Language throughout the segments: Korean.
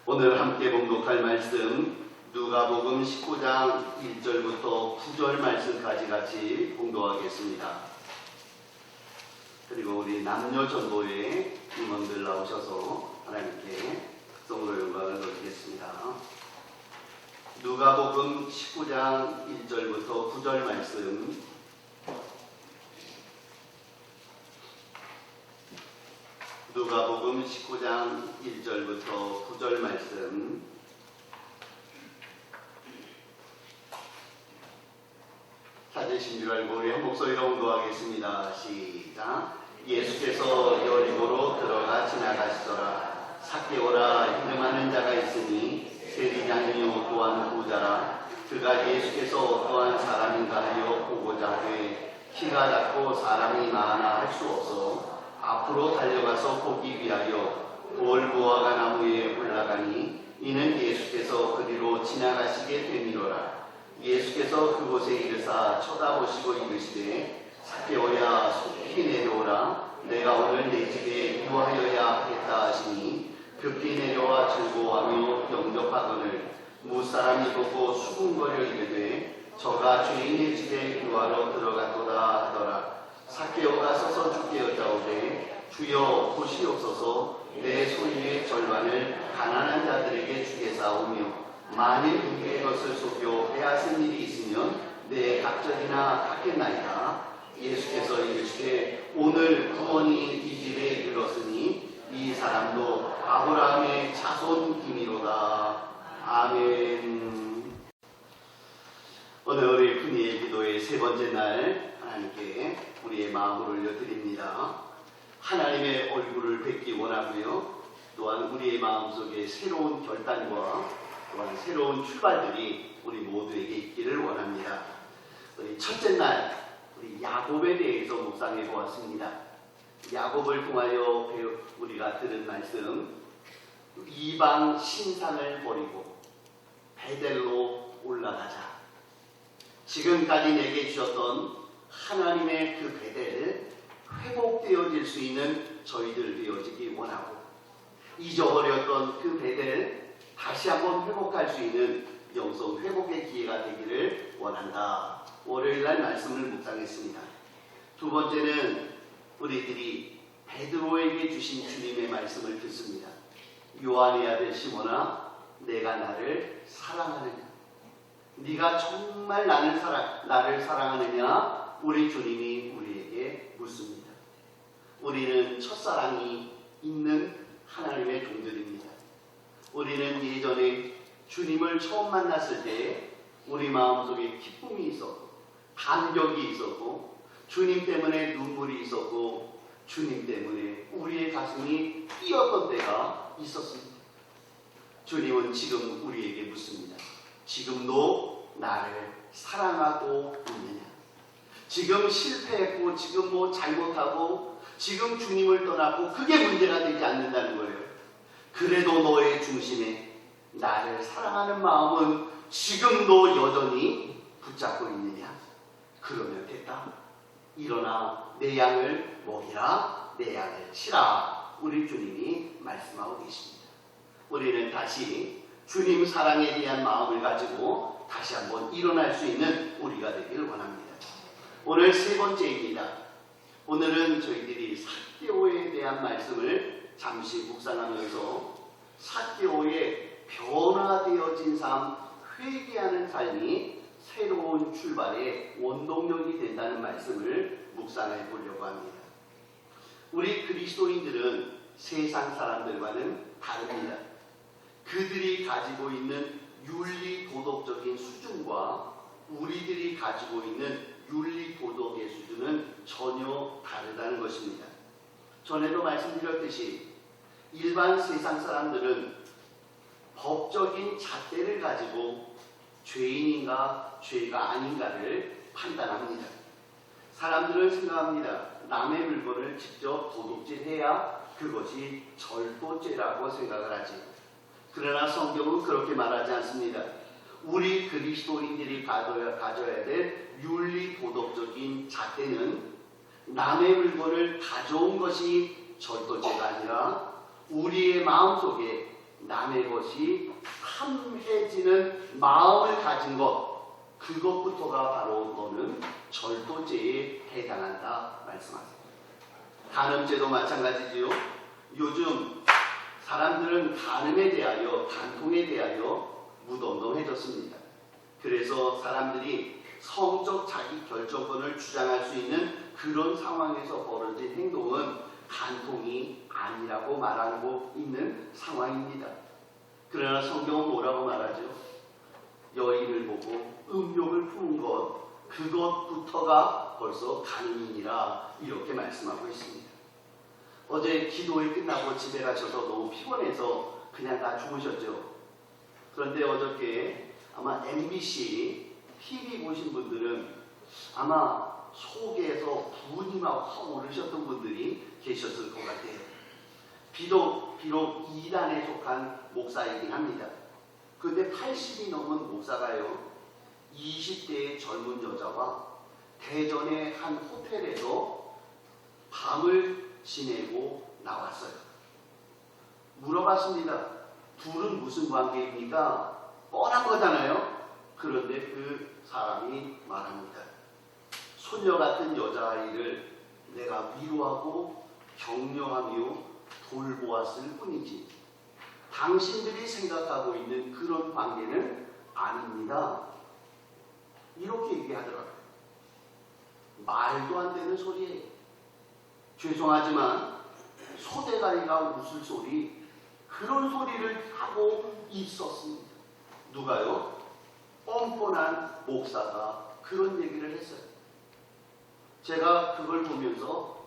오늘 함께 봉독할 말씀 누가복음 19장 1절부터 9절 말씀까지 같이 봉독하겠습니다. 그리고 우리 남녀 전도회 임원들 나오셔서 하나님께 성으로 영광을 돌리겠습니다. 누가복음 19장 1절부터 9절 말씀. 누가복음 19장 1절부터 9절 말씀. 찾으신 줄 알고 우리 한 목소리로 운동하겠습니다. 시작. 예수께서 여리고로 들어가 지나가시더라. 삭개오라 이름하는 자가 있으니 세리장이요 또한 부자라. 그가 예수께서 어떠한 사람인가 하여 보고자 하되 키가 작고 사람이 많아 할 수 없어 앞으로 달려가서 보기 위하여 돌무화과 나무에 올라가니 이는 예수께서 그리로 지나가시게 됨이로라. 예수께서 그곳에 이르사 쳐다보시고 이르시되 삭개오야 속히 내려오라. 내가 오늘 내 집에 유하여야 하겠다 하시니 급히 내려와 즐거워하며 영접하거늘 무사람이 보고 수군거려 이르되 저가 주인의 집에 유하러 들어갔도다 하더라. 삭개오가 서서 주께 여짜오되 주여 보시옵소서 내 소유의 절반을 가난한 자들에게 주겠사오며 만일 누구의 것을 속여 빼앗은 일이 있으면 내 갑절이나 갚겠나이다. 예수께서 이르시되 오늘 구원이 이 집에 이르렀으니 이 사람도 아브라함의 자손이미로다. 아멘. 오늘 우리 큰이의 기도의 세 번째 날 하나님께 우리의 마음을 올려드립니다. 하나님의 얼굴을 뵙기 원하고요. 또한 우리의 마음속에 새로운 결단과 또한 새로운 출발들이 우리 모두에게 있기를 원합니다. 우리 첫째 날 우리 야곱에 대해서 묵상해 보았습니다. 야곱을 통하여 우리가 들은 말씀, 이방 신상을 버리고 베델로 올라가자. 지금까지 내게 주셨던 하나님의 그 베델 회복되어질 수 있는 저희들 되어지기 원하고 잊어버렸던 그 베델 다시 한번 회복할 수 있는 영성 회복의 기회가 되기를 원한다. 월요일날 말씀을 묵상했습니다. 두 번째는 우리들이 베드로에게 주신 주님의 말씀을 듣습니다. 요한의 아들 시몬아 내가 나를 사랑하느냐? 네가 정말 나를 사랑하느냐? 우리 주님이 우리에게 묻습니다. 우리는 첫사랑이 있는 하나님의 종들입니다. 우리는 예전에 주님을 처음 만났을 때 우리 마음속에 기쁨이 있었고 감격이 있었고 주님 때문에 눈물이 있었고 주님 때문에 우리의 가슴이 뛰었던 때가 있었습니다. 주님은 지금 우리에게 묻습니다. 지금도 나를 사랑하고 있느냐? 지금 실패했고 지금 잘못하고 지금 주님을 떠났고 그게 문제가 되지 않는다는 거예요. 그래도 너의 중심에 나를 사랑하는 마음은 지금도 여전히 붙잡고 있느냐? 그러면 됐다. 일어나 내 양을 먹이라, 내 양을 치라. 우리 주님이 말씀하고 계십니다. 우리는 다시 주님 사랑에 대한 마음을 가지고 다시 한번 일어날 수 있는 우리가 되기를 원합니다. 오늘 세 번째입니다. 오늘은 저희들이 삭개오에 대한 말씀을 잠시 묵상하면서 삭개오의 변화되어진 삶, 회개하는 삶이 새로운 출발의 원동력이 된다는 말씀을 묵상해 보려고 합니다. 우리 그리스도인들은 세상 사람들과는 다릅니다. 그들이 가지고 있는 윤리 도덕적인 수준과 우리들이 가지고 있는 윤리 도덕의 수준은 전혀 다르다는 것입니다. 전에도 말씀드렸듯이 일반 세상 사람들은 법적인 잣대를 가지고 죄인인가 죄가 아닌가를 판단합니다. 사람들은 생각합니다. 남의 물건을 직접 도둑질해야 그것이 절도죄라고 생각을 하지. 그러나 성경은 그렇게 말하지 않습니다. 우리 그리스도인들이 가져야 될 윤리 도덕적인 잣대는 남의 물건을 가져온 것이 절도죄가 아니라 우리의 마음속에 남의 것이 탐해지는 마음을 가진 것, 그것부터가 바로 너는 절도죄에 해당한다 말씀하세요. 간음죄도 마찬가지지요. 요즘 사람들은 간음에 대하여, 간통에 대하여 무덤덤해졌습니다. 그래서 사람들이 성적 자기 결정권을 주장할 수 있는 그런 상황에서 벌어진 행동은 간통이 아니라고 말하고 있는 상황입니다. 그러나 성경은 뭐라고 말하죠? 여인을 보고 음욕을 품은 것, 그것부터가 벌써 간음이니라 이렇게 말씀하고 있습니다. 어제 기도회 끝나고 집에 가셔서 너무 피곤해서 그냥 다 주무셨죠. 그런데 어저께 아마 MBC TV 보신 분들은 아마 속에서 분이 막 확 오르셨던 분들이 계셨을 것 같아요. 비록 이단에 속한 목사이긴 합니다. 그런데 80이 넘은 목사가요, 20대의 젊은 여자와 대전의 한 호텔에서 밤을 지내고 나왔어요. 물어봤습니다. 둘은 무슨 관계입니까? 뻔한 거잖아요. 그런데 그 사람이 말합니다. 소녀 같은 여자아이를 내가 위로하고 격려하며 돌보았을 뿐이지 당신들이 생각하고 있는 그런 관계는 아닙니다. 이렇게 얘기하더라고요. 말도 안 되는 소리예요. 죄송하지만 소대가리가 웃을 소리, 그런 소리를 하고 있었습니다. 누가요? 뻔뻔한 목사가 그런 얘기를 했어요. 제가 그걸 보면서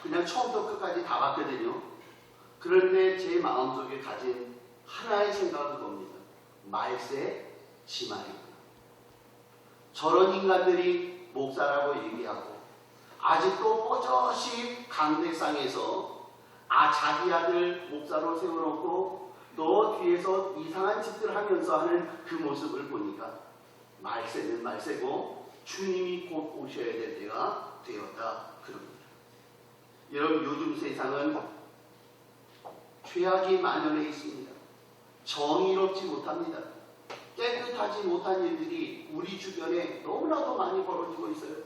그냥 처음부터 끝까지 다 봤거든요. 그런데 제 마음속에 가진 하나의 생각은 겁니다. 말세 지말이구나. 저런 인간들이 목사라고 얘기하고 아직도 뽀젓이 강대상에서 자기 아들 목사로 세워놓고 또 뒤에서 이상한 짓들 하면서 하는 그 모습을 보니까 말세는 말세고 주님이 곧 오셔야 될 때가 되었다 그럽니다. 여러분, 요즘 세상은 죄악이 만연해 있습니다. 정의롭지 못합니다. 깨끗하지 못한 일들이 우리 주변에 너무나도 많이 벌어지고 있어요.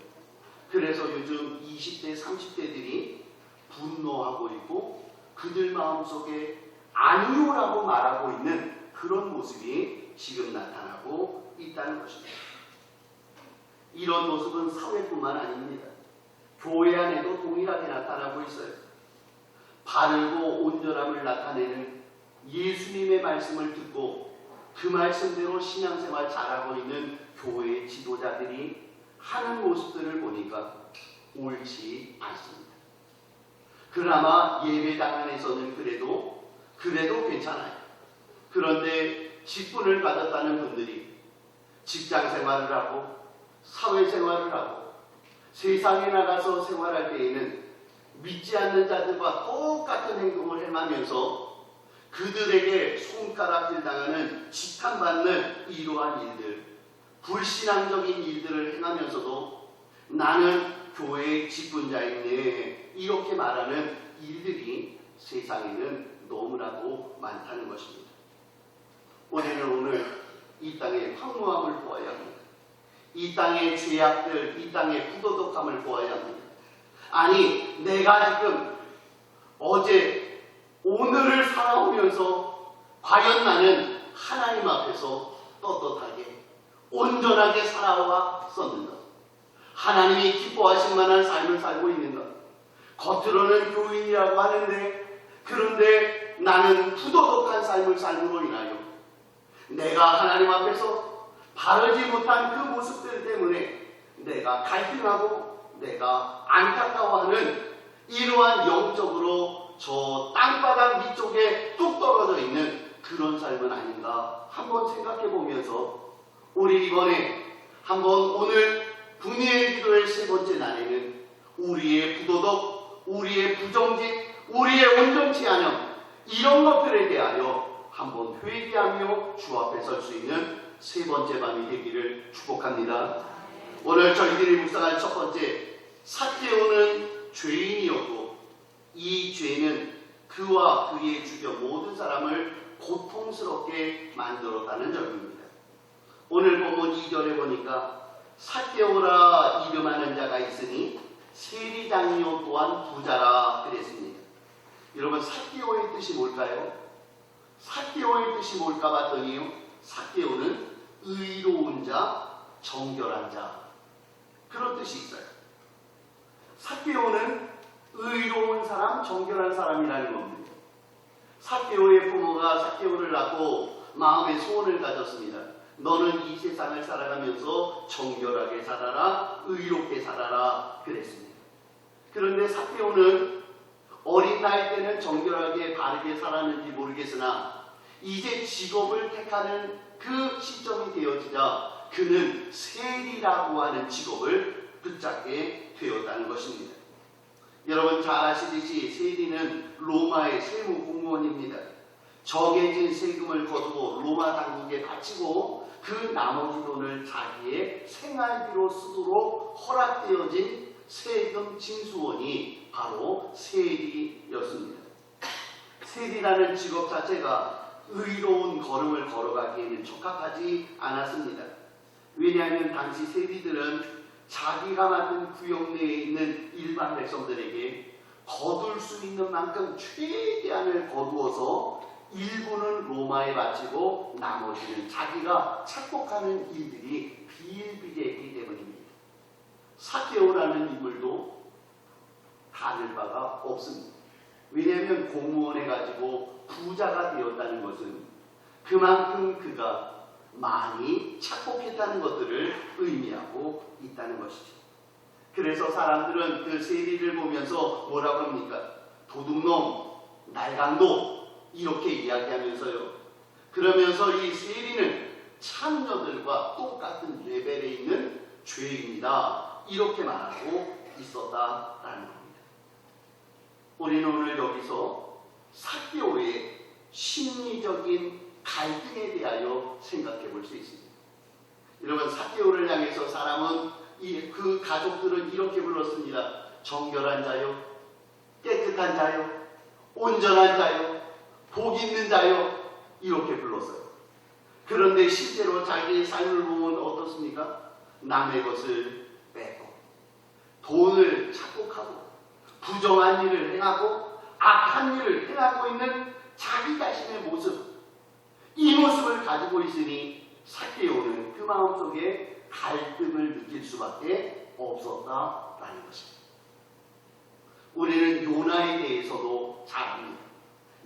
그래서 요즘 20대, 30대들이 분노하고 있고 그들 마음속에 아니요라고 말하고 있는 그런 모습이 지금 나타나고 있다는 것입니다. 이런 모습은 사회뿐만 아닙니다. 교회 안에도 동일하게 나타나고 있어요. 바르고 온전함을 나타내는 예수님의 말씀을 듣고 그 말씀대로 신앙생활 잘하고 있는 교회의 지도자들이 하는 모습들을 보니까 옳지 않습니다. 그나마 예배당 안에서는 그래도 괜찮아요. 그런데 직분을 받았다는 분들이 직장 생활을 하고 사회생활을 하고 세상에 나가서 생활할 때에는 믿지 않는 자들과 똑같은 행동을 행하면서 그들에게 손가락질 당하는 지탄받는 이러한 일들, 불신앙적인 일들을 행하면서도 나는 교회의 직분자이네 이렇게 말하는 일들이 세상에는 너무나도 많다는 것입니다. 오늘 이 땅의 황무함을 보아야 합니다. 이 땅의 죄악들, 이 땅의 부도덕함을 보아야 합니다. 아니, 내가 지금 어제 오늘을 살아오면서 과연 나는 하나님 앞에서 떳떳하게 온전하게 살아왔었는가? 하나님이 기뻐하실 만한 삶을 살고 있는가? 겉으로는 교인이라고 하는데 그런데 나는 부도덕한 삶을 삶으로 인하여 내가 하나님 앞에서 바르지 못한 그 모습들 때문에 내가 갈등하고 내가 안타까워하는 이러한 영적으로 저 땅바닥 밑쪽에 뚝 떨어져 있는 그런 삶은 아닌가 한번 생각해 보면서 우리 이번에 한번 오늘 분이의 기도의 세 번째 날에는 우리의 부도덕, 우리의 부정직, 우리의 온전치 않음 이런 것들에 대하여 한번 회개하며 주 앞에 설 수 있는 세 번째 밤이 되기를 축복합니다. 오늘 저희들이 묵상할 첫 번째, 삭개오는 죄인이었고 이 죄는 그와 그의 주변 모든 사람을 고통스럽게 만들었다는 점입니다. 오늘 본문 2절에 보니까 삭개오라 이름하는 자가 있으니 세리장료 또한 부자라 그랬습니다. 여러분, 삭개오의 뜻이 뭘까요? 삭개오의 뜻이 뭘까 봤더니요, 삭개오는 의로운 자, 정결한 자, 그런 뜻이 있어요. 삭개오는 의로운 사람, 정결한 사람이라는 겁니다. 삭개오의 부모가 삭개오를 낳고 마음의 소원을 가졌습니다. 너는 이 세상을 살아가면서 정결하게 살아라, 의롭게 살아라 그랬습니다. 그런데 삭개오는 어린 나이 때는 정결하게 바르게 살았는지 모르겠으나 이제 직업을 택하는 그 시점이 되어지자 그는 세리라고 하는 직업을 붙잡게 되었다는 것입니다. 여러분 잘 아시듯이 세리는 로마의 세무 공무원입니다. 정해진 세금을 거두고 로마 당국에 바치고 그 나머지 돈을 자기의 생활비로 쓰도록 허락되어진 세금 징수원이 바로 세리였습니다. 세리라는 직업 자체가 의로운 걸음을 걸어가기에는 적합하지 않았습니다. 왜냐하면 당시 세리들은 자기가 맡은 구역 내에 있는 일반 백성들에게 거둘 수 있는 만큼 최대한을 거두어서 일부는 로마에 바치고 나머지는 자기가 착복하는 일들이 비일비재했기 때문입니다. 삭개오라는 인물도 다를 바가 없습니다. 왜냐하면 공무원해 가지고 부자가 되었다는 것은 그만큼 그가 많이 착복했다는 것들을 의미하고 있다는 것이죠. 그래서 사람들은 그 세리를 보면서 뭐라고 합니까? 도둑놈, 날강도 이렇게 이야기하면서요. 그러면서 이 세리는 참녀들과 똑같은 레벨에 있는 죄인이다 이렇게 말하고 있었다라는 겁니다. 우리는 오늘 여기서 삭개오의 심리적인 갈등에 대하여 생각해 볼 수 있습니다. 여러분, 삭개오를 향해서 사람은 그 가족들은 이렇게 불렀습니다. 정결한 자요, 깨끗한 자요, 온전한 자요, 복 있는 자요, 이렇게 불렀어요. 그런데 실제로 자기의 삶을 보면 어떻습니까? 남의 것을 빼고 돈을 착복하고 부정한 일을 행하고 악한 일을 행하고 있는 자기 자신의 모습, 이 모습을 가지고 있으니 삭개오는 그 마음속에 갈등을 느낄 수밖에 없었다라는 것입니다. 우리는 요나에 대해서도 잘 압니다.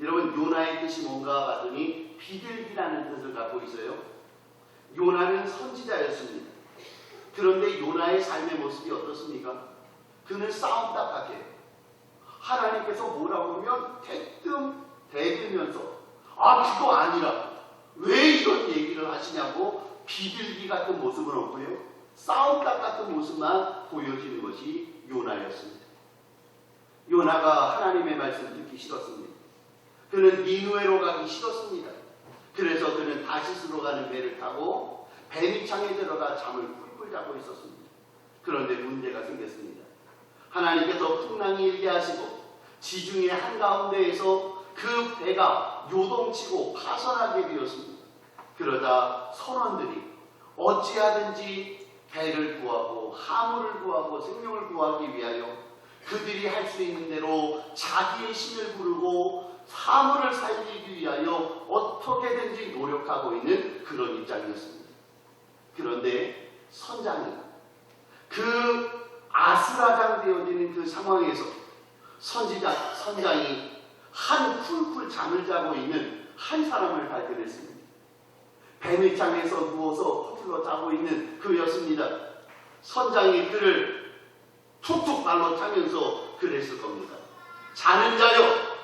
여러분, 요나의 뜻이 뭔가 봤더니 비둘기라는 뜻을 갖고 있어요. 요나는 선지자였습니다. 그런데 요나의 삶의 모습이 어떻습니까? 그는 싸움닭같아요. 하나님께서 뭐라고 하면 대뜸 대들면서 그거 아니라 왜 이런 얘기를 하시냐고 비둘기 같은 모습은 없고요. 싸움닭 같은 모습만 보여지는 것이 요나였습니다. 요나가 하나님의 말씀을 듣기 싫었습니다. 그는 니느웨로 가기 싫었습니다. 그래서 그는 다시스로 가는 배를 타고 배 밑창에 들어가 잠을 꿀꿀 자고 있었습니다. 그런데 문제가 생겼습니다. 하나님께서 풍랑이 일게 하시고 지중해 한가운데에서 그 배가 요동치고 파선하게 되었습니다. 그러자 선원들이 어찌하든지 배를 구하고 하물을 구하고 생명을 구하기 위하여 그들이 할 수 있는 대로 자기의 신을 부르고 사물을 살리기 위하여 어떻게든지 노력하고 있는 그런 입장이었습니다. 그런데 선장이 그 아수라장 되어지는 그 상황에서 선장이 한 쿨쿨 잠을 자고 있는 한 사람을 발견했습니다. 배 밑창에서 누워서 퍼틀러 자고 있는 그였습니다. 선장이 그를 툭툭 발로 차면서 그랬을 겁니다. 자는 자여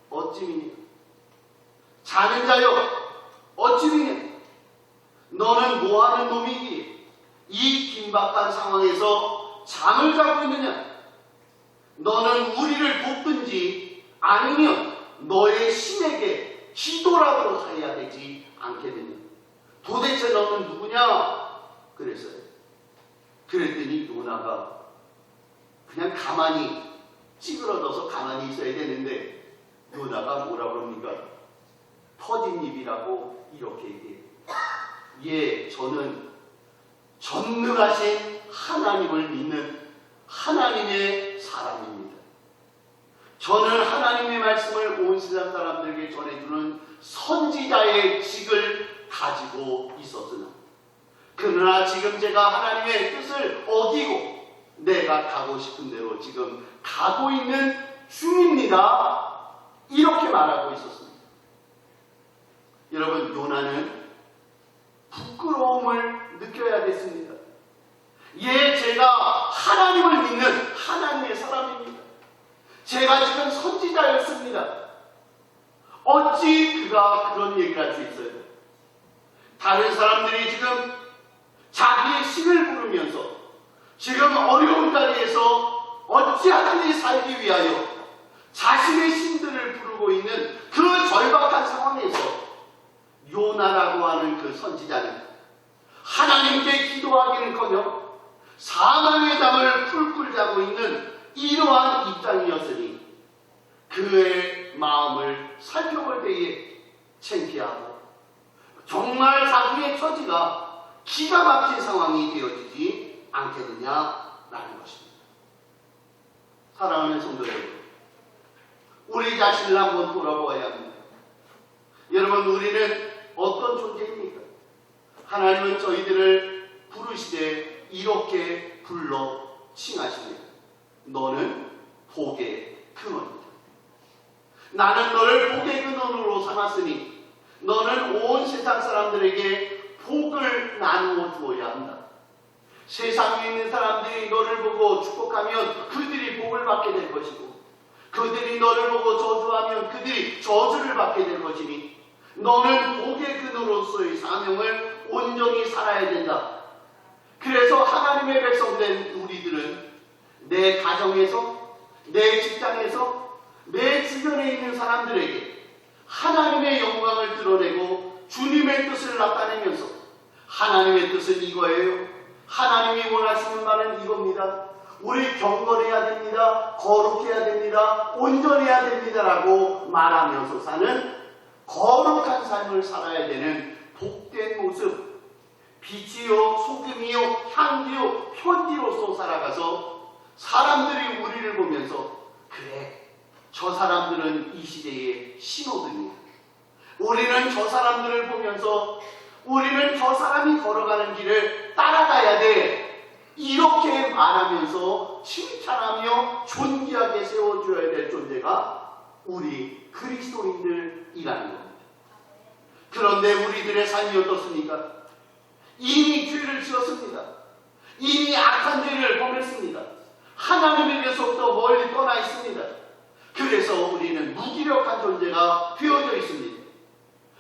어찌미냐? 자는 자여 어찌미냐? 너는 뭐하는 놈이기에 이 긴박한 상황에서 잠을 자고 있느냐? 너는 우리를 돕든지 아니면 너의 신에게 기도라도 해야 되지 않겠느냐? 도대체 너는 누구냐? 그랬어요. 그랬더니 요나가 그냥 가만히 찌그러져서 가만히 있어야 되는데 요나가 뭐라고 합니까? 터진 입이라고 이렇게 얘기해요. 예, 저는 전능하신 하나님을 믿는 하나님의 사람입니다. 저는 하나님의 말씀을 온 세상 사람들에게 전해주는 선지자의 직을 가지고 있었으나, 그러나 지금 제가 하나님의 뜻을 어기고 내가 가고 싶은 대로 지금 가고 있는 중입니다. 이렇게 말하고 있었습니다. 여러분, 요나는 부끄러움을 느껴야 됐습니다. 예, 제가 하나님을 믿는 하나님의 사람입니다. 제가 지금 선지자였습니다. 어찌 그가 그런 얘기를 할 수 있어요? 다른 사람들이 지금 자기의 신을 부르면서 지금 어려운 자리에서 어찌하든지 살기 위하여 자신의 신들을 부르고 있는 그 절박한 상황에서 요나라고 하는 그 선지자는 하나님께 기도하기는커녕 사망의 잠을 풀꿀 자고 있는 이러한 입장이었으니 그의 마음을 살펴볼 때에 창피하고 정말 자기의 처지가 기가 막힌 상황이 되어지지 않겠느냐라는 것입니다. 사랑하는 성도 여러분, 우리 자신을 한번 돌아보아야 합니다. 여러분, 우리는 어떤 존재입니까? 하나님은 저희들을 부르시되 이렇게 불러 칭하십니다. 너는 복의 근원이다. 나는 너를 복의 근원으로 삼았으니 너는 온 세상 사람들에게 복을 나누어 주어야 한다. 세상에 있는 사람들이 너를 보고 축복하면 그들이 복을 받게 될 것이고, 그들이 너를 보고 저주하면 그들이 저주를 받게 될 것이니 너는 복의 근원으로서의 사명을 온전히 살아야 된다. 그래서 하나님의 백성된 우리들은 내 가정에서, 내 직장에서, 내 주변에 있는 사람들에게 하나님의 영광을 드러내고 주님의 뜻을 나타내면서 하나님의 뜻은 이거예요. 하나님이 원하시는 바는 이겁니다. 우리 경건해야 됩니다. 거룩해야 됩니다. 온전해야 됩니다라고 말하면서 사는 거룩한 삶을 살아야 되는 복된 모습, 빛이요, 소금이요, 향기요, 편지로서 살아가서 사람들이 우리를 보면서 그래, 저 사람들은 이 시대의 신호등이야. 우리는 저 사람들을 보면서 우리는 저 사람이 걸어가는 길을 따라가야 돼. 이렇게 말하면서 칭찬하며 존귀하게 세워줘야 될 존재가 우리 그리스도인들이라는 겁니다. 그런데 우리들의 삶이 어떻습니까? 이미 죄를 지었습니다. 이미 악한 죄를 범했습니다. 하나님에게서부터 멀리 떠나 있습니다. 그래서 우리는 무기력한 존재가 되어져 있습니다.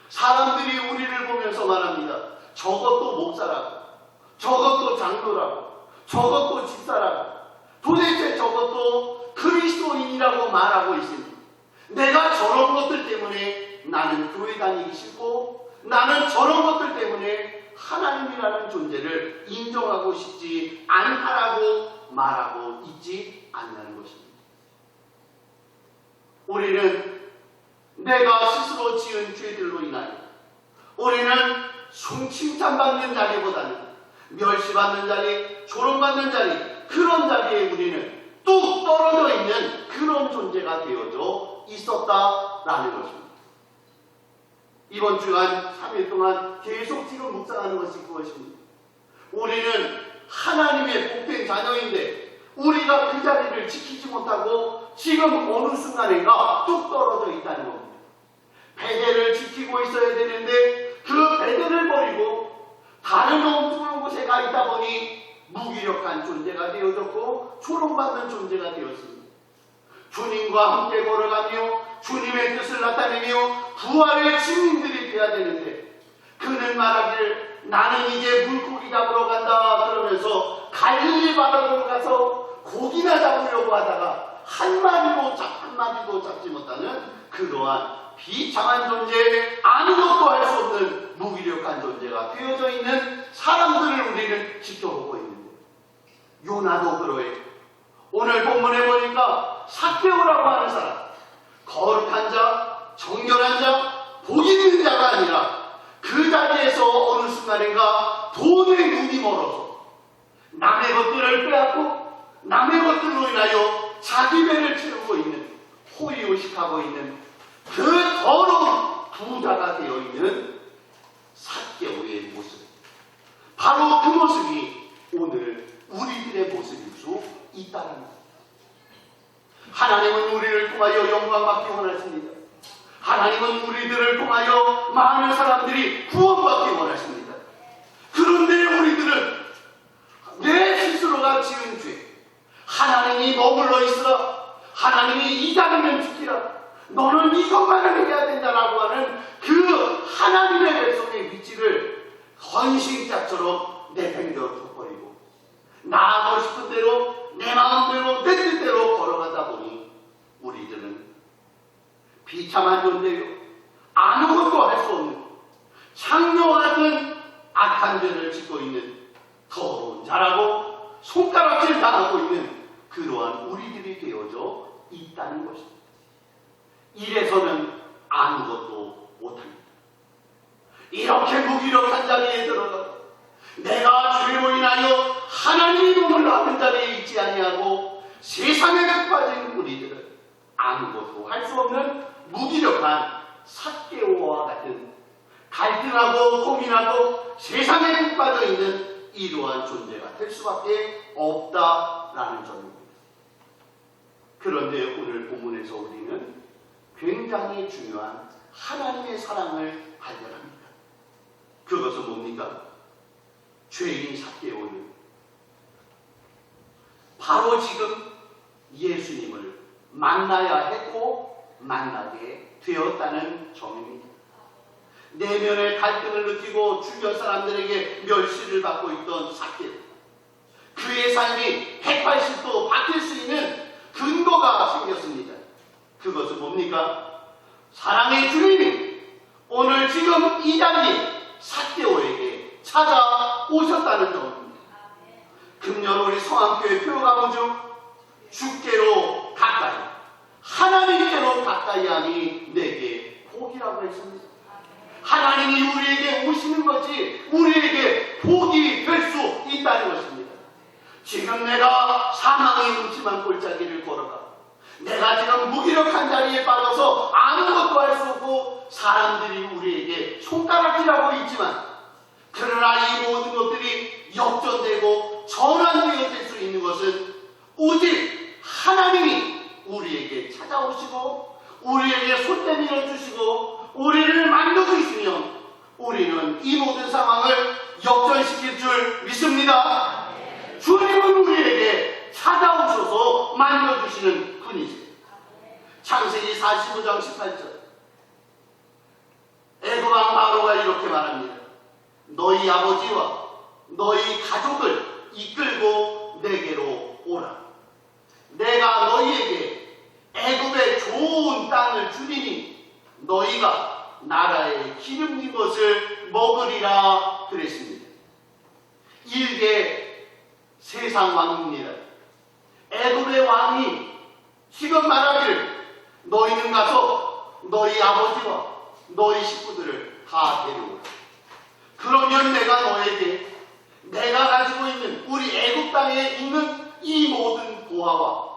사람들이 우리를 보면서 말합니다. 저것도 목사라고, 저것도 장로라고, 저것도 집사라고, 도대체 저것도 그리스도인이라고 말하고 있습니다. 내가 저런 것들 때문에 나는 교회 다니기 싫고, 나는 저런 것들 때문에 하나님이라는 존재를 인정하고 싶지 않다라고 말하고 있지 않는 것입니다. 우리는 내가 스스로 지은 죄들로 인하여 우리는 칭찬받는 자리보다는 멸시받는 자리, 조롱받는 자리, 그런 자리에 우리는 뚝 떨어져 있는 그런 존재가 되어져 있었다라는 것입니다. 이번 주간 3일 동안 계속 지금 묵상하는 것이 그것입니다. 우리는 하나님의 복된 자녀인데 우리가 그 자리를 지키지 못하고 지금 어느 순간인가 뚝 떨어져 있다는 겁니다. 배대를 지키고 있어야 되는데 그 배대를 버리고 다른 엉뚱한 곳에 가 있다 보니 무기력한 존재가 되어졌고 조롱받는 존재가 되었습니다. 주님과 함께 걸어가며 주님의 뜻을 나타내며 부활의 증인들이 되어야 되는데 그는 말하기를 나는 이제 물고기 잡으러 간다 그러면서 갈릴리 바다로 가서 고기나 잡으려고 하다가 한 마리도 잡지 못하는 그러한 비참한 존재, 아무것도 할 수 없는 무기력한 존재가 되어져 있는 사람들을 우리는 지켜보고 있는데 요나도 그러해요. 오늘 본문에 보니까 삭개오라고 하는 사람, 거룩한 자, 정결한 자, 복 있는 자가 아니라 그 자리에서 어느 순간인가 돈에 눈이 멀어서 남의 것들을 빼앗고 남의 것들로 인하여 자기 배를 채우고 있는, 호의호식하고 있는 그 더러운 부자가 되어 있는 삭개오의 모습, 바로 그 모습이 오늘 우리들의 모습일 수 있다는 것. 하나님은 우리를 통하여 영광받기 원하십니다. 하나님은 우리들을 통하여 많은 사람들이 구원받기 원하십니다. 그런데 우리들은 내 스스로가 지은 죄, 하나님이 머물러 있으라, 하나님이 이 자리면 지키라, 너는 이것만을 해야 된다라고 하는 그 하나님의 백성의 위치를 헌신자처럼 내팽겨 둬버리고 나 하고 싶은 대로 내 마음대로 내 뜻대로 걸어가다 보니 우리들은 비참한 존재요, 아무것도 할 수 없는 창녀와 같은 악한 죄를 짓고 있는 더러운 자라고 손가락질 당하고 있는 그러한 우리들이 되어져 있다는 것입니다. 이래서는 아무것도 못합니다. 이렇게 무기력한 자리에 들어가 내가 죄로 인하여 하나님이 머물러 하는 자리에 있지 아니하고 세상에 푹 빠진 우리들은 아무것도 할 수 없는 무기력한 삭개오와 같은 갈등하고 고민하고 세상에 푹 빠져 있는 이러한 존재가 될 수밖에 없다라는 점입니다. 그런데 오늘 본문에서 우리는 굉장히 중요한 하나님의 사랑을 발견합니다. 그것은 뭡니까? 죄인 삭개오는 바로 지금 예수님을 만나야 했고 만나게 되었다는 점입니다. 내면의 갈등을 느끼고 주변 사람들에게 멸시를 받고 있던 삭개오, 그의 삶이 180도 바뀔 수 있는 근거가 생겼습니다. 그것은 뭡니까? 사랑의 주님이 오늘 지금 이 자리에 삭개오에게 찾아오셨다는 점입니다. 금년 우리 성암교회 표가무중 주께로 가까이, 하나님께로 가까이 하니 내게 복이라고 했습니다. 하나님이 우리에게 오시는 것이 우리에게 복이 될 수 있다는 것입니다. 지금 내가 사망의 음침한 골짜기를 걸어가 내가 지금 무기력한 자리에 빠져서 아무것도 할 수 없고 사람들이 우리에게 손가락질하고 있지만, 그러나 이 모든 것들이 역전되고 전환되어질 수 있는 것은 오직 하나님이 우리에게 찾아오시고 우리에게 손대 밀어주시고 우리를 만져주시면 우리는 이 모든 상황을 역전시킬 줄 믿습니다. 주님은 우리에게 찾아오셔서 만져주시는 분이세요. 창세기 45장 18절 애굽왕 바로가 이렇게 말합니다. 너희 아버지와 너희 가족을 이끌고 내게로 오라. 내가 너희에게 애굽의 좋은 땅을 주리니 너희가 나라의 기름진 것을 먹으리라 그랬습니다. 일개 세상 왕입니다. 애굽의 왕이 지금 말하기를 너희는 가서 너희 아버지와 너희 식구들을 다 데려오라. 그러면 내가 너에게 내가 가지고 있는 우리 애굽 땅에 있는 이 모든 보화와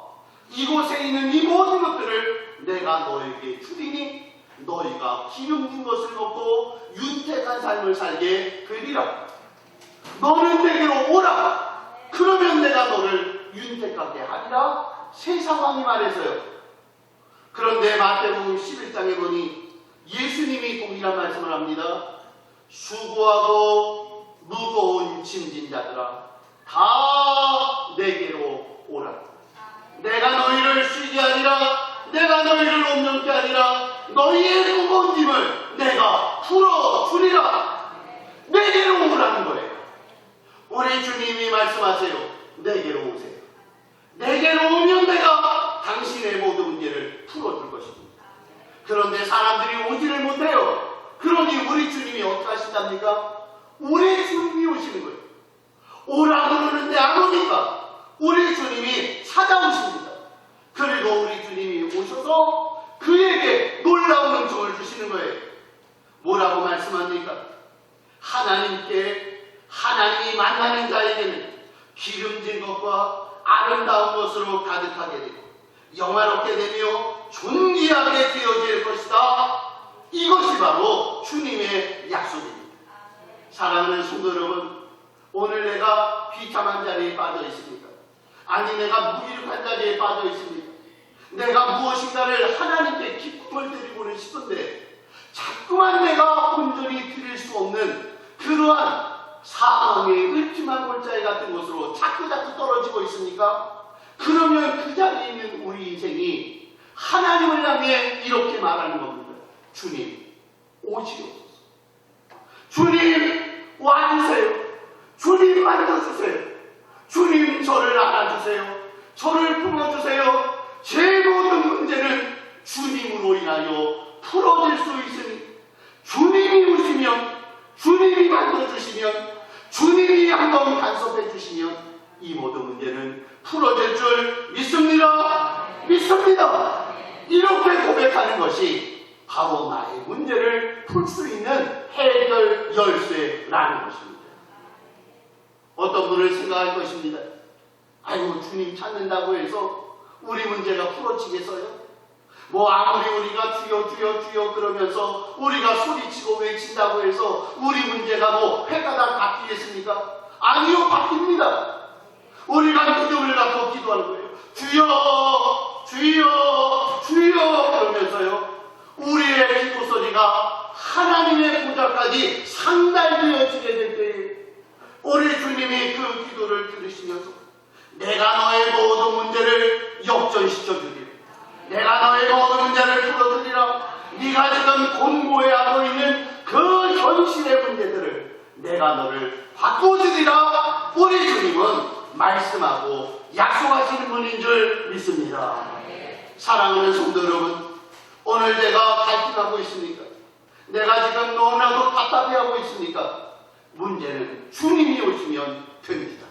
이곳에 있는 이 모든 것들을 내가 너에게 주리니 너희가 기름진 것을 먹고 윤택한 삶을 살게 되리라. 너는 내게로 오라. 그러면 내가 너를 윤택하게 하리라. 세상왕이 말해서요. 그런데 마태복음 11장에 보니 예수님이 동일한 말씀을 합니다. 수고하고 무거운 짐진 자들아 다 내게로 오라. 내가 너희를 쉬게 하리라. 내가 너희를 온전케 하리라. 너희의 무거운 짐을 내가 풀어주리라. 내게로 오라는 거예요. 우리 주님이 말씀하세요. 내게로 오세요. 내게로 오면 내가 당신의 모든 문제를 풀어줄 것입니다. 그런데 사람들이 오지를 못해요. 그러니 우리 주님이 어떻게 하신답니까? 우리 주님이 오시는 거예요. 오라 그러는데 안 오니까 우리 주님이 찾아오십니다. 그리고 우리 주님이 오셔서 그에게 놀라운 은총을 주시는 거예요. 뭐라고 말씀합니까? 하나님이 만나는 자에게는 기름진 것과 아름다운 것으로 가득하게 되고 영화롭게 되며 존귀하게 되어질 것이다. 이것이 바로 주님의 약속입니다. 사랑하는 성도 여러분, 오늘 내가 비참한 자리에 빠져 있습니까? 아니 내가 무기력한 자리에 빠져 있습니까? 내가 무엇인가를 하나님께 기쁨을 드리고는 싶은데 자꾸만 내가 온전히 드릴 수 없는 그러한 사망의 을심한 골짜기 같은 곳으로 자꾸 떨어지고 있습니까? 그러면 그 자리에 있는 우리 인생이 하나님을 향해 이렇게 말하는 겁니다. 주님, 오시옵소서. 주님, 와주세요. 주님, 만져주세요. 주님, 저를 안아주세요. 저를 품어주세요. 제 모든 문제는 주님으로 인하여 풀어질 수 있으니 주님이 오시면, 주님이 만져주시면, 주님이 한번 간섭해 주시면 이 모든 문제는 풀어질 줄 믿습니다. 믿습니다. 이렇게 고백하는 것이 바로 나의 문제를 풀 수 있는 해결 열쇠라는 것입니다. 어떤 분을 생각할 것입니다. 아이고, 주님 찾는다고 해서 우리 문제가 풀어지겠어요? 뭐 아무리 우리가 주여 주여 주여 그러면서 우리가 소리치고 외친다고 해서 우리 문제가 뭐 회가닥 바뀌겠습니까? 아니요, 바뀝니다. 우리가 믿음을 갖고 기도하는 거예요. 주여 주여 주여 그러면서요, 우리의 기도 소리가 하나님의 보좌까지 상달되어지게 될 때에 우리 주님이 그 기도를 들으시면서 내가 너의 모든 문제를 역전시켜 주리라. 내가 너의 모든 문제를 풀어주리라. 네가 지금 공고해하고 있는 그 현실의 문제들을 내가 너를 바꿔주리라. 우리 주님은 말씀하고 약속하시는 분인 줄 믿습니다. 사랑하는 성도 여러분, 오늘 내가 갈등하고 있습니까? 내가 지금 너무나도 답답해하고 있습니까? 문제는 주님이 오시면 됩니다.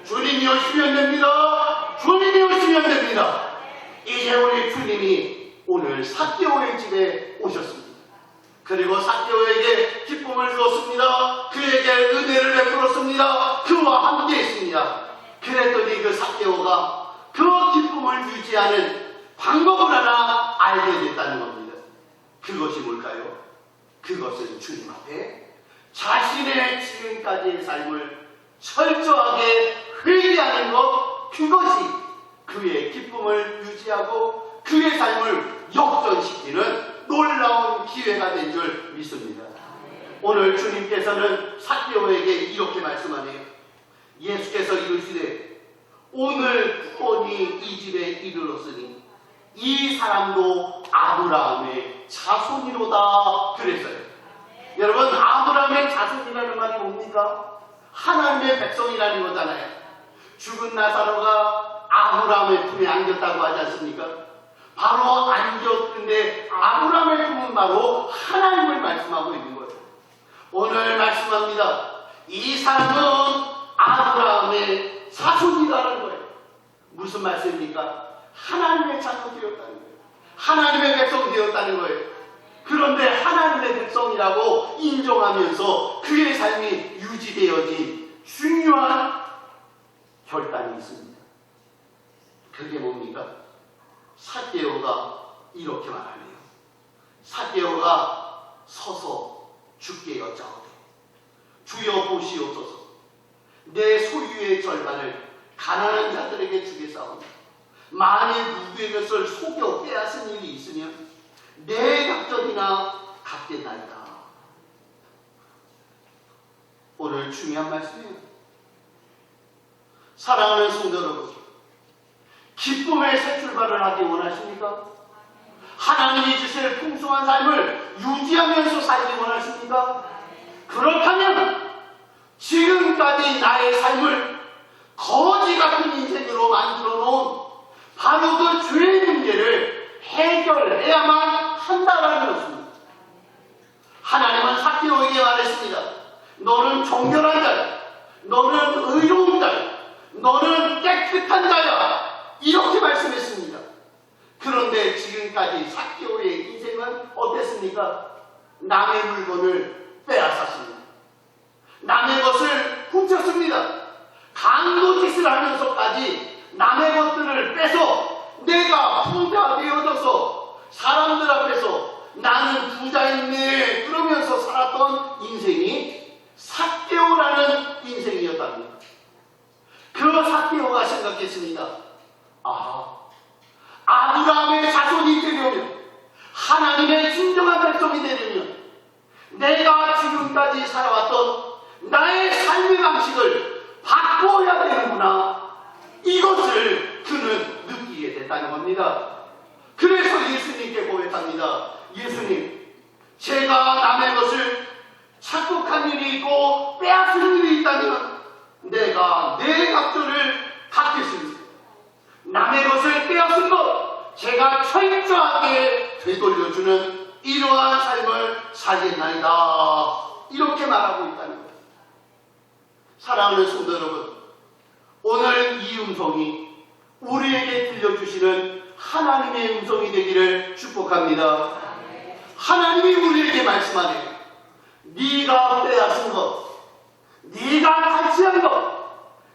주님이 오시면 됩니다. 주님이 오시면 됩니다. 이제 우리 주님이 오늘 삭개오의 집에 오셨습니다. 그리고 삭개오에게 기쁨을 주었습니다. 그에게 은혜를 베풀었습니다. 그와 함께 했습니다. 그랬더니 그 삭개오가 그 기쁨을 유지하는 방법을 하나 알게 됐다는 겁니다. 그것이 뭘까요? 그것은 주님 앞에 자신의 지금까지의 삶을 철저하게 회개하는 것, 그것이 그의 기쁨을 유지하고 그의 삶을 역전시키는 놀라운 기회가 된 줄 믿습니다. 오늘 주님께서는 삭개오에게 이렇게 말씀하네요. 예수께서 이르시되 오늘 구원이 이 집에 이르렀으니 이 사람도 아브라함의 자손이로다 그랬어요. 여러분, 아브라함의 자손이라는 말이 뭡니까? 하나님의 백성이라는 거잖아요. 죽은 나사로가 아브라함의 품에 안겼다고 하지 않습니까? 바로 안겼는데 아브라함의 품은 바로 하나님을 말씀하고 있는 거예요. 오늘 말씀합니다. 이 사람은 아브라함의 자손이라는 거예요. 무슨 말씀입니까? 하나님의 자손 되었다는 거예요. 하나님의 백성 되었다는 거예요. 그런데 하나님의 백성이라고 인정하면서 그의 삶이 유지되어진 중요한 결단이 있습니다. 그게 뭡니까? 삭개오가 이렇게 말하네요. 삭개오가 서서 주께 여짜오되 주여 보시옵소서. 내 소유의 절반을 가난한 자들에게 주겠사오니 만일 누구의 것을 속여 빼앗은 일이 있으면 내 약전이나 갚겠나이다. 오늘 중요한 말씀이에요. 사랑하는 성도 여러분, 기쁨의 새 출발을 하기 원하십니까? 하나님이 주실 풍성한 삶을 유지하면서 살기 원하십니까? 그렇다면 지금까지 나의 삶을 거지 같은 인생으로 만들어 놓은 바로 그 죄의 문제를 해결해야만 한다라는 것입니다. 하나님은 삭개오에게 말했습니다. 너는 정결한 자야. 너는 의로운 자야. 너는 깨끗한 자야. 이렇게 말씀했습니다. 그런데 지금까지 삭개오의 인생은 어땠습니까? 남의 물건을 빼앗았습니다. 남의 것을 훔쳤습니다. 강도짓을 하면서까지 남의 것들을 빼서 내가 부자 되어져서 사람들 앞에서 나는 부자였네 그러면서 살았던 인생이 삭개오라는 인생이었답니다. 그 삭개오가 생각했습니다. 아브라함의 자손이 되려면, 하나님의 진정한 백성이 되려면 내가 지금까지 살아왔던 나의 삶의 방식을 바꿔야 되는구나. 이것을 그는 느끼게 됐다는 겁니다. 그래서 예수님께 고백합니다. 예수님, 제가 남의 것을 착복한 일이 있고 빼앗은 일이 있다면 내가 내 값들을 갚겠습니다. 남의 것을 빼앗은 것 제가 철저하게 되돌려주는 이러한 삶을 살겠나이다. 이렇게 말하고 있다는 거예요. 사랑하는 성도 여러분, 오늘 이 음성이 우리에게 들려주시는 하나님의 음성이 되기를 축복합니다. 하나님이 우리에게 말씀하네요. 네가 빼앗은 것, 네가 탈취한 것,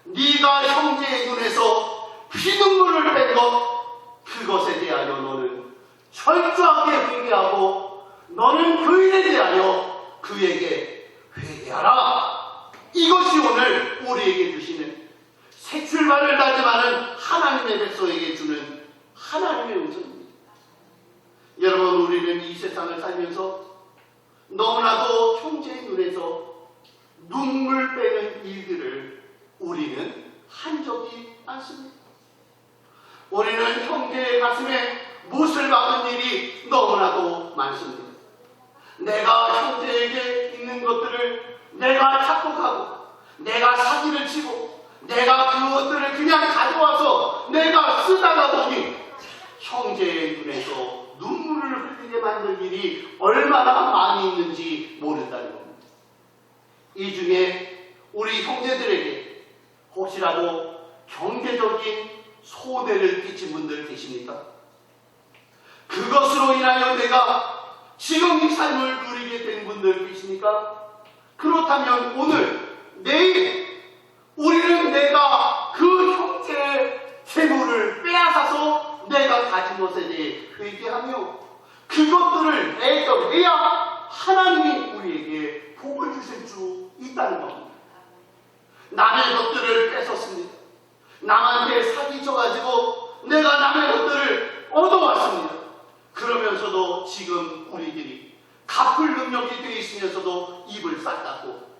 네가 형제의 눈에서 피눈물을 뺀 것, 그것에 대하여 너는 철저하게 회개하고 너는 그 일에 대하여 그에게 회개하라. 이것이 오늘 우리에게 주시는 새 출발을 다짐하는 하나님의 백성에게 주는 하나님의 음성입니다. 여러분, 우리는 이 세상을 살면서 너무나도 형제의 눈에서 눈물 빼는 일들을 우리는 한 적이 많습니다. 우리는 형제의 가슴에 못을 박은 일이 너무나도 많습니다. 내가 형제에게 있는 것들을 내가 착복하고 내가 사기를 치고 내가 그것들을 그냥 가져와서 내가 쓰다가 보니 형제의 눈에서 눈물을 흘리게 만들 일이 얼마나 많이 있는지 모른다는 겁니다. 이 중에 우리 형제들에게 혹시라도 경제적인 손해를 끼친 분들 계십니까? 그것으로 인하여 내가 지금 이 삶을 누리게 된 분들 계십니까? 그렇다면 오늘, 내일 우리는 내가 그 형제의 재물을 빼앗아서 내가 가진 것에 대해 회개하며 그것들을 애정해야 하나님이 우리에게 복을 주실 수 있다는 겁니다. 남의 것들을 뺏었습니다. 남한테 사기쳐가지고 내가 남의 것들을 얻어왔습니다. 그러면서도 지금 우리들이 갚을 능력이 되어 있으면서도 입을 싹 닫고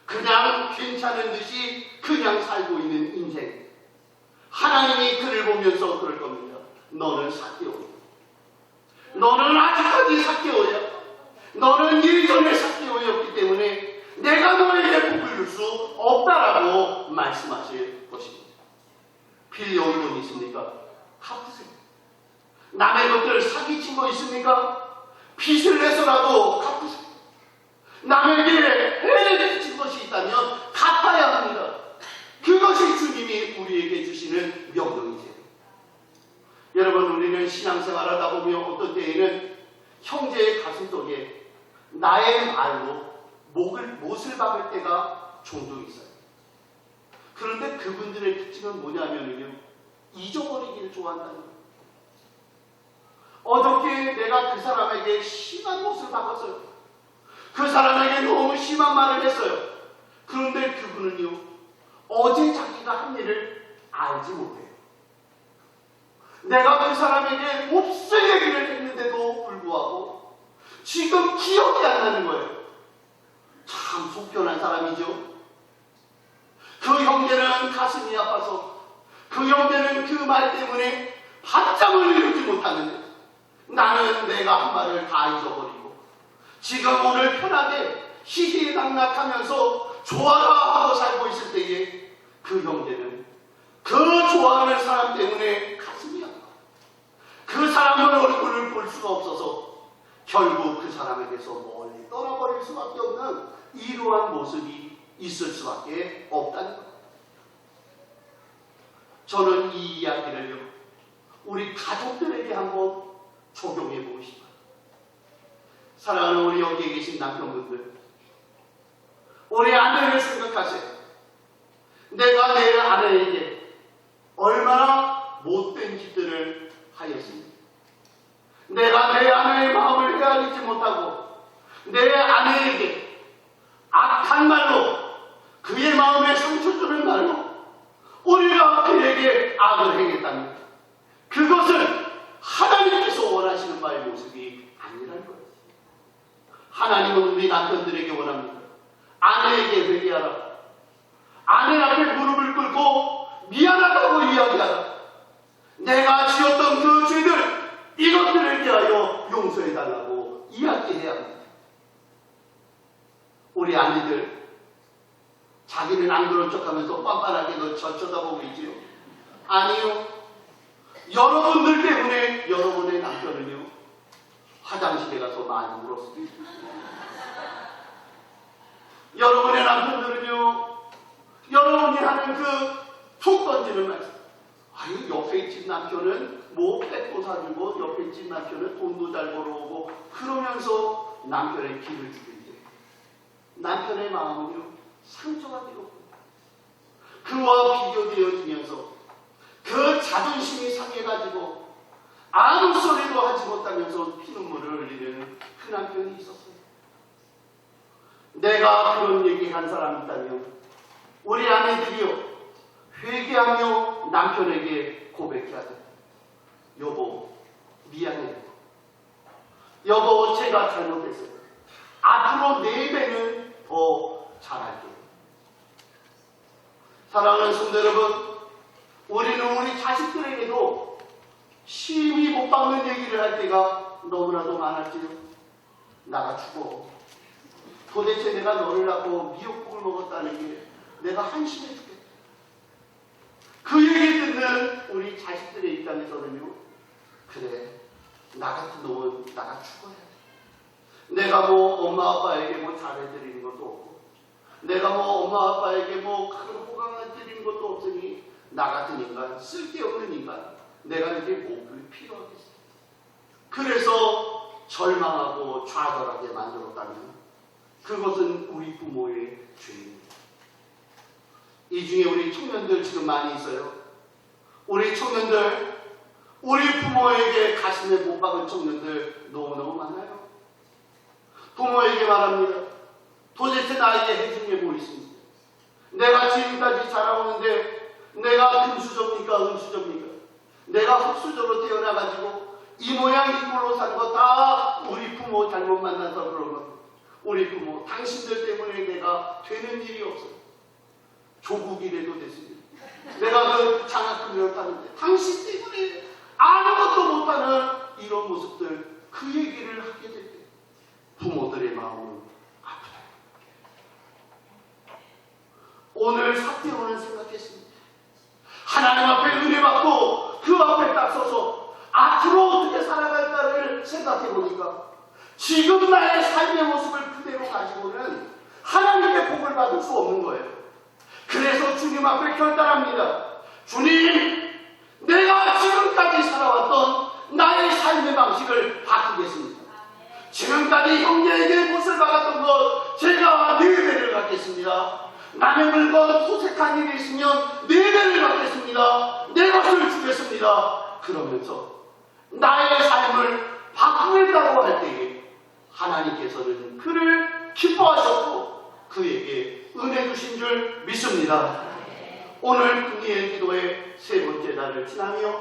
그냥 괜찮은 듯이 그냥 살고 있는 인생. 하나님이 그를 보면서 그럴 겁니다. 너는 삭개오야. 너는 아직까지 삭개오야. 너는 예전에 삭개오였기 때문에 내가 너에게 복을 줄 수 없다라고 말씀하실 것입니다. 빌려온 돈 있습니까? 갚으세요. 남의 것들 사기친 거 있습니까? 빚을 내서라도 갚으세요. 남에게 해를 끼친 것이 있다면 갚아야 합니다. 그것이 주님이 우리에게 주시는 명령이세요. 여러분, 우리는 신앙생활하다 보면 어떤 때에는 형제의 가슴속에 나의 말로 못을 박을 때가 종종 있어요. 그런데 그분들의 특징은 뭐냐면요, 잊어버리기를 좋아한다는 거예요. 어저께 내가 그 사람에게 심한 못을 박았어요. 그 사람에게 너무 심한 말을 했어요. 그런데 그분은요, 어제 자기가 한 일을 알지 못해요. 내가 그 사람에게 몹쓸 얘기를 했는데도 불구하고 지금 기억이 안 나는 거예요. 참 속견한 사람이죠. 그 형제는 가슴이 아파서 그 형제는 그 말 때문에 밤잠을 이루지 못하는데 나는 내가 한 말을 다 잊어버리고 지금 오늘 편하게 희희낙낙하면서 좋아라 하고 살고 있을 때에 그 형제는 그 좋아하는 사람 때문에 가슴이 아파. 그 사람의 얼굴을 볼 수가 없어서 결국 그 사람에게서 멀리 떠나버릴 수밖에 없는 이러한 모습이 있을 수밖에 없다는 것. 저는 이 이야기를요, 우리 가족들에게 한번 적용해 보고 싶어요. 사랑하는 우리 여기에 계신 남편분들, 우리 아내를 생각하세요. 내가 내 아내에게 얼마나 못된 짓들을 하였습니까? 내가 내 아내의 마음을 헤아리지 못하고 내 아내에게 악한 말로, 그의 마음에 상처 주는 말로 우리가 그에게 악을 행했다면 그것은 하나님께서 원하시는 바의 모습이 아니라는 거예요. 하나님은 우리 남편들에게 원합니다. 아내에게 회개하라. 아내 앞에 무릎을 꿇고 미안하다고 이야기하라. 내가 지었던 그 죄들, 이것들을 대하여 용서해달라고 이야기해야 합니다. 우리 아내들, 자기는 안 그런 척하면서 빤빤하게 너 쳐다보고 있지요? 아니요. 여러분들 때문에 여러분의 남편은요, 화장실에 가서 많이 울었습니다. 여러분의 남편들은요, 여러분이 하는 그 툭 던지는 말씀, 아유, 옆에 집 남편은 뭐 팩도 사주고 옆에 집 남편은 돈도 잘 벌어오고 그러면서 남편의 기를 죽이는데 남편의 마음은요, 상처가 되고 그와 비교되어지면서 그 자존심이 상해가지고 아무 소리도 하지 못하면서 피눈물을 흘리는 그 남편이 있었어요. 내가 그런 얘기한 사람이 있다면 우리 아내들이요, 회개하며 남편에게 고백해야 돼. 여보, 미안해요. 여보, 제가 잘못했어요. 앞으로 4배는 더 잘할게요. 사랑하는 성도 여러분, 우리는 우리 자식들에게도 심히 못 박는 얘기를 할 때가 너무나도 많았지요. 나가 죽어. 도대체 내가 너를 낳고 미역국을 먹었다는 게 내가 한심해 죽겠다. 그 얘기 듣는 우리 자식들의 입장에서는요, 그래, 나 같은 놈은 나가 죽어야 돼. 내가 뭐 엄마 아빠에게 뭐 잘해드리는 것도 없고, 내가 뭐 엄마 아빠에게 뭐 큰 호강을 드리는 것도 없으니 나 같은 인간, 쓸데없는 인간, 내가 이제 뭐 필요하겠어. 그래서 절망하고 좌절하게 만들었다면 그것은 우리 부모의 죄입니다. 이 중에 우리 청년들 지금 많이 있어요. 우리 청년들, 우리 부모에게 가슴에 못 박은 청년들 너무너무 많아요. 부모에게 말합니다. 도대체 나에게 해준 게 뭐 있습니까? 내가 지금까지 자라오는데 내가 금수저입니까? 은수저입니까? 내가 흙수저로 태어나가지고 이 모양 이 꼴로 산 거 다 우리 부모 잘못 만나서 그런 겁니다. 우리 부모, 당신들 때문에 내가 되는 일이 없어요. 조국이라도 됐습니다. 내가 그 장학금을 타는데 당신 때문에 아무것도 못하는 이런 모습들, 그 얘기를 하게 될 때 부모들의 마음은 아프다. 오늘 사태오는 생각했습니다. 하나님 앞에 은혜 받고 그 앞에 딱 서서 앞으로 어떻게 살아갈까를 생각해 보니까 지금 나의 삶의 모습을 그대로 가지고는 하나님의 복을 받을 수 없는 거예요. 그래서 주님 앞에 결단합니다. 주님, 내가 지금까지 살아왔던 나의 삶의 방식을 바꾸겠습니다. 지금까지 형제에게 못을 박았던 것 제가 4배를 갖겠습니다. 남의 물건 소색한 일이 있으면 4배를 갖겠습니다. 내 것을 주겠습니다. 그러면서 나의 삶을 바꾸겠다고 할 때에 하나님께서는 그를 기뻐하셨고 그에게 은혜 주신 줄 믿습니다. 오늘 금요일 기도의 3번째 날을 지나며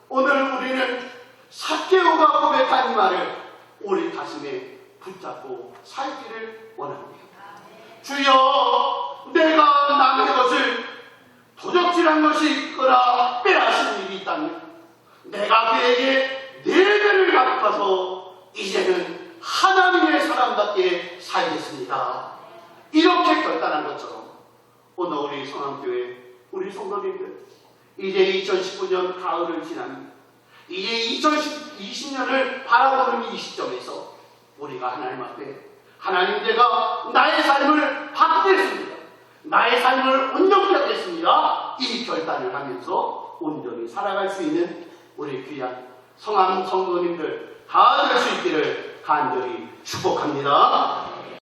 오늘 우리는 삭개오가 고백한 이 말을 우리 가슴에 붙잡고 살기를 원합니다. 주여, 내가 남의 것을 도적질한 것이 있거나 빼앗은 일이 있다면 내가 그에게 4배를 갚아서 이제는 하나님의 사람답게 살겠습니다. 이렇게 결단한 것처럼 오늘 우리 성암교회 우리 성도님들 이제 2019년 가을을 지납니다. 이제 2020년을 바라보는 이 시점에서 우리가 하나님 앞에 하나님, 제가 나의 삶을 바꾸겠습니다. 나의 삶을 온전히 하겠습니다. 이 결단을 하면서 온전히 살아갈 수 있는 우리 귀한 성암 성도님들 다 될 수 있기를 간절히 축복합니다.